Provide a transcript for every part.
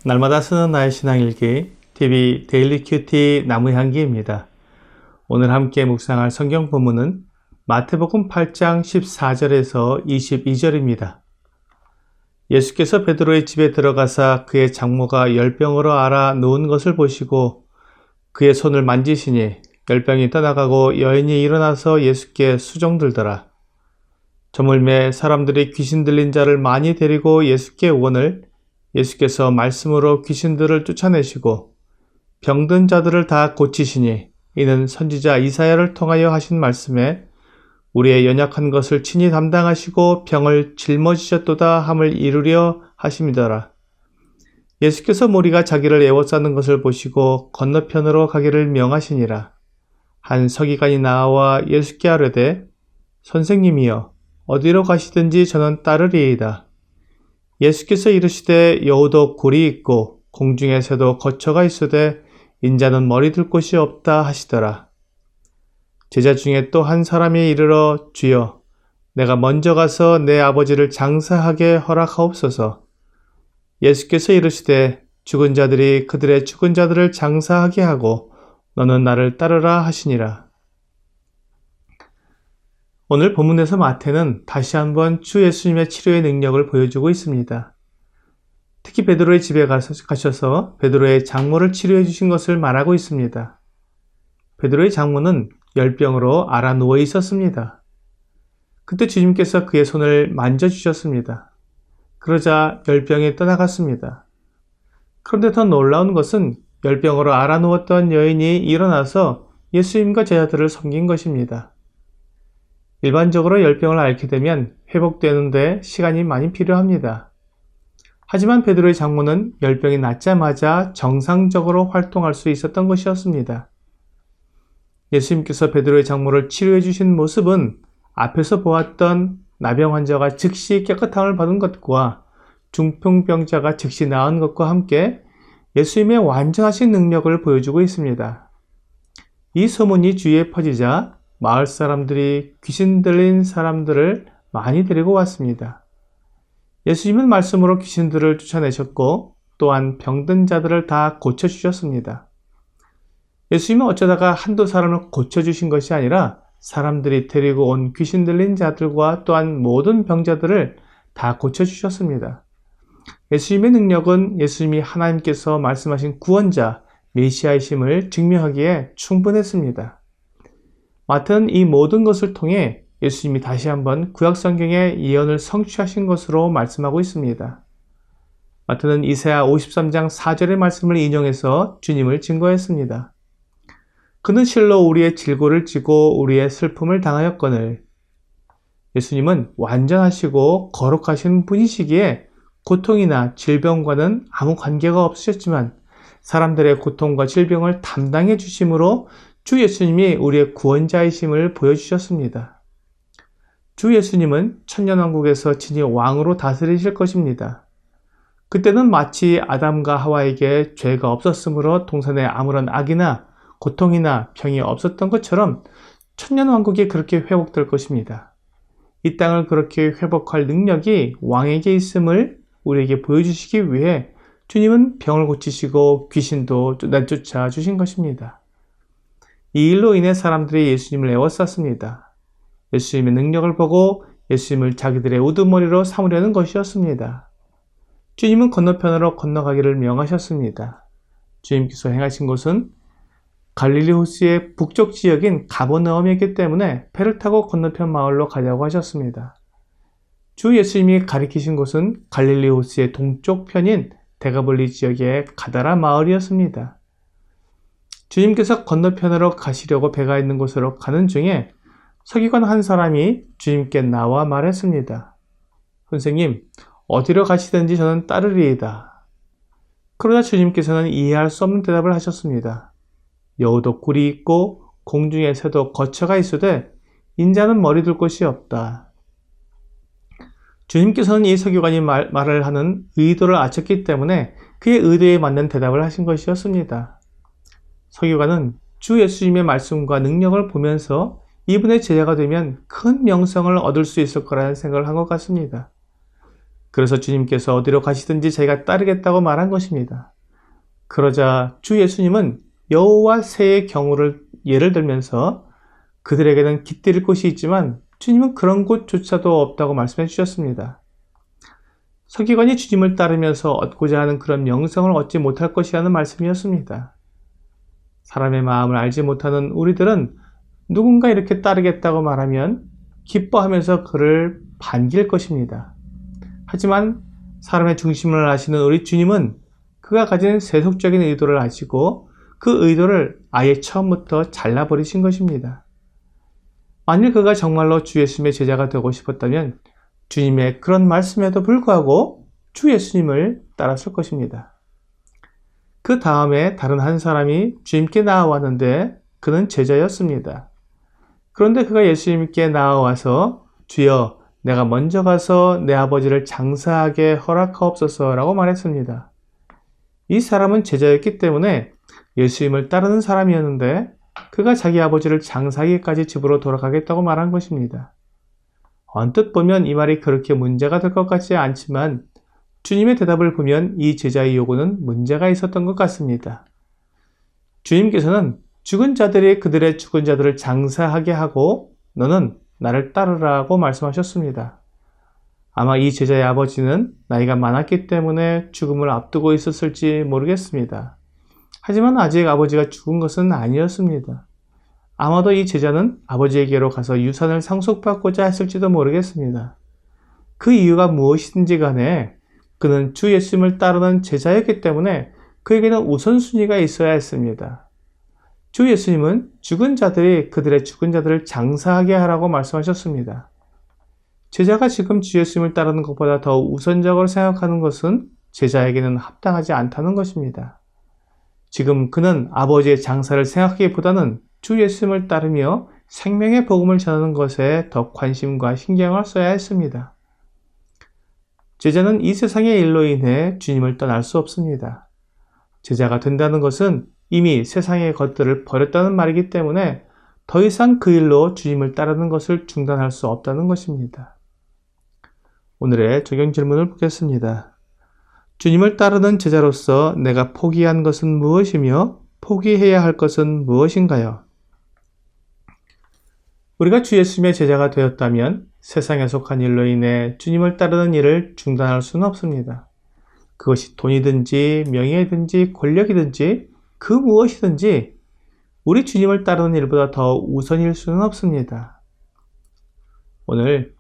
날마다 쓰는 나의 신앙일기 TV 데일리 큐티 나무향기입니다. 오늘 함께 묵상할 성경 본문은 마태복음 8장 14절에서 22절입니다. 예수께서 베드로의 집에 들어가사 그의 장모가 열병으로 앓아 누운 것을 보시고 그의 손을 만지시니 열병이 떠나가고 여인이 일어나서 예수께 수종들더라. 저물매 사람들이 귀신 들린 자를 많이 데리고 예수께 오거늘 예수께서 말씀으로 귀신들을 쫓아내시고 병든 자들을 다 고치시니 이는 선지자 이사야를 통하여 하신 말씀에 우리의 연약한 것을 친히 담당하시고 병을 짊어지셨도다 함을 이루려 하심이더라. 예수께서 무리가 자기를 애워싸는 것을 보시고 건너편으로 가기를 명하시니라. 한 서기관이 나와 예수께 아뢰되 선생님이여 어디로 가시든지 저는 따르리이다. 예수께서 이르시되 여우도 굴이 있고 공중의 새도 거처가 있으되 인자는 머리 둘 곳이 없다 하시더라. 제자 중에 또 한 사람이 이르러 주여 내가 먼저 가서 내 아버지를 장사하게 허락하옵소서. 예수께서 이르시되 죽은 자들이 그들의 죽은 자들을 장사하게 하고 너는 나를 따르라 하시니라. 오늘 본문에서 마태는 다시 한번 주 예수님의 치료의 능력을 보여주고 있습니다. 특히 베드로의 집에 가셔서 베드로의 장모를 치료해 주신 것을 말하고 있습니다. 베드로의 장모는 열병으로 앓아 누워 있었습니다. 그때 주님께서 그의 손을 만져주셨습니다. 그러자 열병이 떠나갔습니다. 그런데 더 놀라운 것은 열병으로 앓아 누웠던 여인이 일어나서 예수님과 제자들을 섬긴 것입니다. 일반적으로 열병을 앓게 되면 회복되는데 시간이 많이 필요합니다. 하지만 베드로의 장모는 열병이 낫자마자 정상적으로 활동할 수 있었던 것이었습니다. 예수님께서 베드로의 장모를 치료해 주신 모습은 앞에서 보았던 나병 환자가 즉시 깨끗함을 받은 것과 중풍병자가 즉시 나은 것과 함께 예수님의 완전하신 능력을 보여주고 있습니다. 이 소문이 주위에 퍼지자 마을 사람들이 귀신 들린 사람들을 많이 데리고 왔습니다. 예수님은 말씀으로 귀신들을 쫓아내셨고 또한 병든 자들을 다 고쳐주셨습니다. 예수님은 어쩌다가 한두 사람을 고쳐주신 것이 아니라 사람들이 데리고 온 귀신 들린 자들과 또한 모든 병자들을 다 고쳐주셨습니다. 예수님의 능력은 예수님이 하나님께서 말씀하신 구원자, 메시아이심을 증명하기에 충분했습니다. 마태는 이 모든 것을 통해 예수님이 다시 한번 구약성경의 예언을 성취하신 것으로 말씀하고 있습니다. 마태는 이사야 53장 4절의 말씀을 인용해서 주님을 증거했습니다. 그는 실로 우리의 질고를 지고 우리의 슬픔을 당하였거늘. 예수님은 완전하시고 거룩하신 분이시기에 고통이나 질병과는 아무 관계가 없으셨지만 사람들의 고통과 질병을 담당해 주심으로 주 예수님이 우리의 구원자이심을 보여주셨습니다. 주 예수님은 천년왕국에서 친히 왕으로 다스리실 것입니다. 그때는 마치 아담과 하와에게 죄가 없었으므로 동산에 아무런 악이나 고통이나 병이 없었던 것처럼 천년왕국이 그렇게 회복될 것입니다. 이 땅을 그렇게 회복할 능력이 왕에게 있음을 우리에게 보여주시기 위해 주님은 병을 고치시고 귀신도 내쫓아 주신 것입니다. 이 일로 인해 사람들이 예수님을 애워쌌습니다. 예수님의 능력을 보고 예수님을 자기들의 우두머리로 삼으려는 것이었습니다. 주님은 건너편으로 건너가기를 명하셨습니다. 주님께서 행하신 곳은 갈릴리 호수의 북쪽 지역인 가버나움이었기 때문에 배를 타고 건너편 마을로 가자고 하셨습니다. 주 예수님이 가리키신 곳은 갈릴리 호수의 동쪽 편인 데가볼리 지역의 가다라 마을이었습니다. 주님께서 건너편으로 가시려고 배가 있는 곳으로 가는 중에 서기관 한 사람이 주님께 나와 말했습니다. 선생님, 어디로 가시든지 저는 따르리이다. 그러자 주님께서는 이해할 수 없는 대답을 하셨습니다. 여우도 굴이 있고 공중의 새도 거처가 있으되 인자는 머리 둘 곳이 없다. 주님께서는 이 서기관이 말을 하는 의도를 아셨기 때문에 그의 의도에 맞는 대답을 하신 것이었습니다. 서기관은 주 예수님의 말씀과 능력을 보면서 이분의 제자가 되면 큰 명성을 얻을 수 있을 거라는 생각을 한 것 같습니다. 그래서 주님께서 어디로 가시든지 자기가 따르겠다고 말한 것입니다. 그러자 주 예수님은 여우와 새의 경우를 예를 들면서 그들에게는 깃들일 곳이 있지만 주님은 그런 곳조차도 없다고 말씀해 주셨습니다. 서기관이 주님을 따르면서 얻고자 하는 그런 명성을 얻지 못할 것이라는 말씀이었습니다. 사람의 마음을 알지 못하는 우리들은 누군가 이렇게 따르겠다고 말하면 기뻐하면서 그를 반길 것입니다. 하지만 사람의 중심을 아시는 우리 주님은 그가 가진 세속적인 의도를 아시고 그 의도를 아예 처음부터 잘라버리신 것입니다. 만일 그가 정말로 주 예수님의 제자가 되고 싶었다면 주님의 그런 말씀에도 불구하고 주 예수님을 따랐을 것입니다. 그 다음에 다른 한 사람이 주님께 나아왔는데 그는 제자였습니다. 그런데 그가 예수님께 나아와서 주여, 내가 먼저 가서 내 아버지를 장사하게 허락하옵소서라고 말했습니다. 이 사람은 제자였기 때문에 예수님을 따르는 사람이었는데 그가 자기 아버지를 장사하기까지 집으로 돌아가겠다고 말한 것입니다. 언뜻 보면 이 말이 그렇게 문제가 될 것 같지 않지만 주님의 대답을 보면 이 제자의 요구는 문제가 있었던 것 같습니다. 주님께서는 죽은 자들이 그들의 죽은 자들을 장사하게 하고 너는 나를 따르라고 말씀하셨습니다. 아마 이 제자의 아버지는 나이가 많았기 때문에 죽음을 앞두고 있었을지 모르겠습니다. 하지만 아직 아버지가 죽은 것은 아니었습니다. 아마도 이 제자는 아버지에게로 가서 유산을 상속받고자 했을지도 모르겠습니다. 그 이유가 무엇이든지 간에 그는 주 예수님을 따르는 제자였기 때문에 그에게는 우선순위가 있어야 했습니다. 주 예수님은 죽은 자들이 그들의 죽은 자들을 장사하게 하라고 말씀하셨습니다. 제자가 지금 주 예수님을 따르는 것보다 더 우선적으로 생각하는 것은 제자에게는 합당하지 않다는 것입니다. 지금 그는 아버지의 장사를 생각하기보다는 주 예수님을 따르며 생명의 복음을 전하는 것에 더 관심과 신경을 써야 했습니다. 제자는 이 세상의 일로 인해 주님을 떠날 수 없습니다. 제자가 된다는 것은 이미 세상의 것들을 버렸다는 말이기 때문에 더 이상 그 일로 주님을 따르는 것을 중단할 수 없다는 것입니다. 오늘의 적용 질문을 보겠습니다. 주님을 따르는 제자로서 내가 포기한 것은 무엇이며 포기해야 할 것은 무엇인가요? 우리가 주 예수님의 제자가 되었다면 세상에 속한 일로 인해 주님을 따르는 일을 중단할 수는 없습니다. 그것이 돈이든지 명예든지 권력이든지 그 무엇이든지 우리 주님을 따르는 일보다 더 우선일 수는 없습니다. 오늘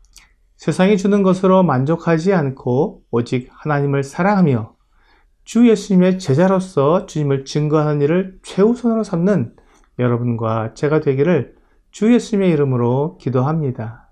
세상이 주는 것으로 만족하지 않고 오직 하나님을 사랑하며 주 예수님의 제자로서 주님을 증거하는 일을 최우선으로 삼는 여러분과 제가 되기를 주 예수님의 이름으로 기도합니다.